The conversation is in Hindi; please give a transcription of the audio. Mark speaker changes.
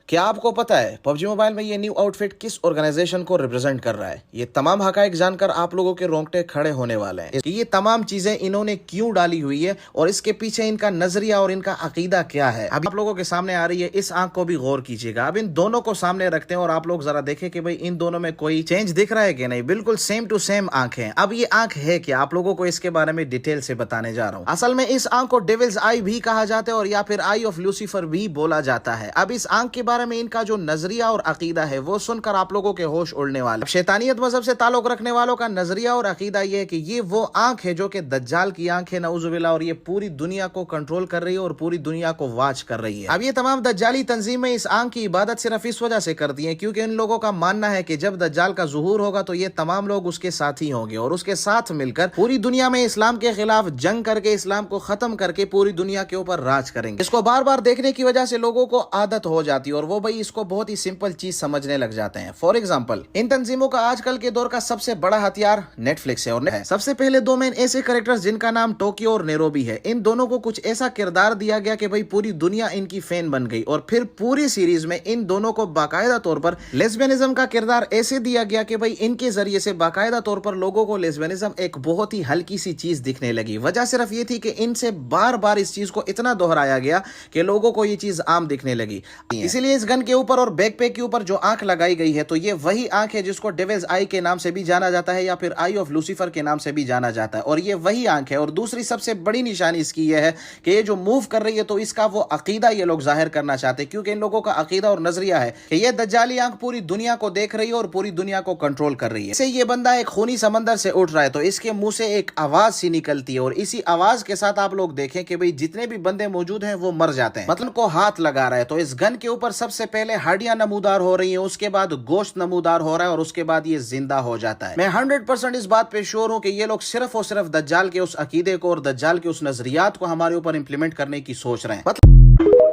Speaker 1: क्या आपको पता है पबजी मोबाइल में ये न्यू आउटफिट किस ऑर्गेनाइजेशन को रिप्रेजेंट कर रहा है? ये तमाम हकाइक जानकर आप लोगों के रोंगटे खड़े होने वाले हैं कि ये तमाम चीजें इन्होंने क्यों डाली हुई है और इसके पीछे इनका नजरिया और इनका अकीदा क्या है। अभी आप लोगों के सामने आ रही है, इस आंख को भी गौर कीजिएगा। अब इन दोनों को सामने रखते हैं और आप लोग जरा देखें कि भाई इन दोनों में कोई चेंज दिख रहा है कि नहीं। बिल्कुल सेम टू सेम आंख है। अब ये आंख है क्या, आप लोगों को इसके बारे में डिटेल से बताने जा रहा हूँ। असल में इस आंख को डेविल्स आई भी कहा जाता है और या फिर आई ऑफ लूसीफर भी बोला जाता है। अब इस आंख के बारे में इनका जो नजरिया और अकीदा है वो सुनकर आप लोगों के होश उड़ने वाले। शैतानियत मजहब से ताल्लुक रखने वालों का नजरिया और अकीदा ये है कि ये वो आंख है जो कि दज्जाल की आंख है, नऊजुबिल्लाह, और ये पूरी दुनिया को कंट्रोल कर रही है और पूरी दुनिया को वॉच कर रही है। अब ये तमाम दज्जाली तंजीमें इस आंख की इबादत सिर्फ इस वजह से करती हैं क्योंकि इन लोगों का मानना है कि जब दज्जाल का ज़ुहूर होगा तो ये तमाम लोग उसके साथी होंगे और उसके साथ मिलकर पूरी दुनिया में इस्लाम के खिलाफ जंग करके इस्लाम को खत्म करके पूरी दुनिया के ऊपर राज करेंगे। इसको बार बार देखने की वजह से लोगों को आदत हो जाती है और वो भाई इसको बहुत ही सिंपल चीज समझने लग जाते हैं। फॉर एग्जाम्पल, इन तंजीमों का आजकल के दौर का सबसे बड़ा हथियार नेटफ्लिक्स है और सबसे पहले दो मेन ऐसे कैरेक्टर्स जिनका नाम टोक्यो और नैरोबी है। इन दोनों को कुछ ऐसा किरदार दिया गया कि भाई पूरी दुनिया इनकी फैन बन गई और फिर पूरी सीरीज में इन दोनों को बाकायदा तौर पर लेस्बियनिज्म का किरदार ऐसे दिया गया कि भाई इनके जरिए से बाकायदा तौर पर लोगों को लेस्बियनिज्म एक बहुत ही हल्की सी चीज दिखने लगी। वजह सिर्फ ये थी कि इनसे बार बार इस चीज को इतना दोहराया गया कि लोगों को ये चीज आम दिखने लगी। इसीलिए इस गन के ऊपर और बैकपैक के ऊपर जो आंख लगाई गई है तो ये वही आंख है जिसको डेविल्स आई के नाम से भी जाना जाता है या फिर आई ऑफ लूसीफर के नाम से भी जाना जाता है और ये वही आंख है। और दूसरी सबसे बड़ी निशानी इसकी ये है कि ये जो मूव कर रही है तो इसका वो अकीदा ये लोग जाहिर करना चाहते हैं क्योंकि इन लोगों का अकीदा और नजरिया है कि ये दज्जाली आंख पूरी दुनिया को देख रही है और पूरी दुनिया को कंट्रोल कर रही है। जैसे ये बंदा एक खूनी समंदर से उठ रहा है तो इसके मुंह से एक आवाज सी निकलती है और इसी आवाज के साथ आप लोग देखें कि भाई जितने भी बंदे मौजूद हैं वो मर जाते हैं, मतलब को हाथ लगा रहा है। तो इस गन के ऊपर सबसे पहले हड्डियां नमूदार हो रही है, उसके बाद गोश्त नमूदार हो रहा है और उसके बाद ये जिंदा हो जाता है। मैं 100% इस बात पे श्योर हूं कि ये लोग सिर्फ और सिर्फ दज्जाल के उस अकीदे को और दज्जाल के उस नजरियात को हमारे ऊपर इंप्लीमेंट करने की सोच रहे हैं।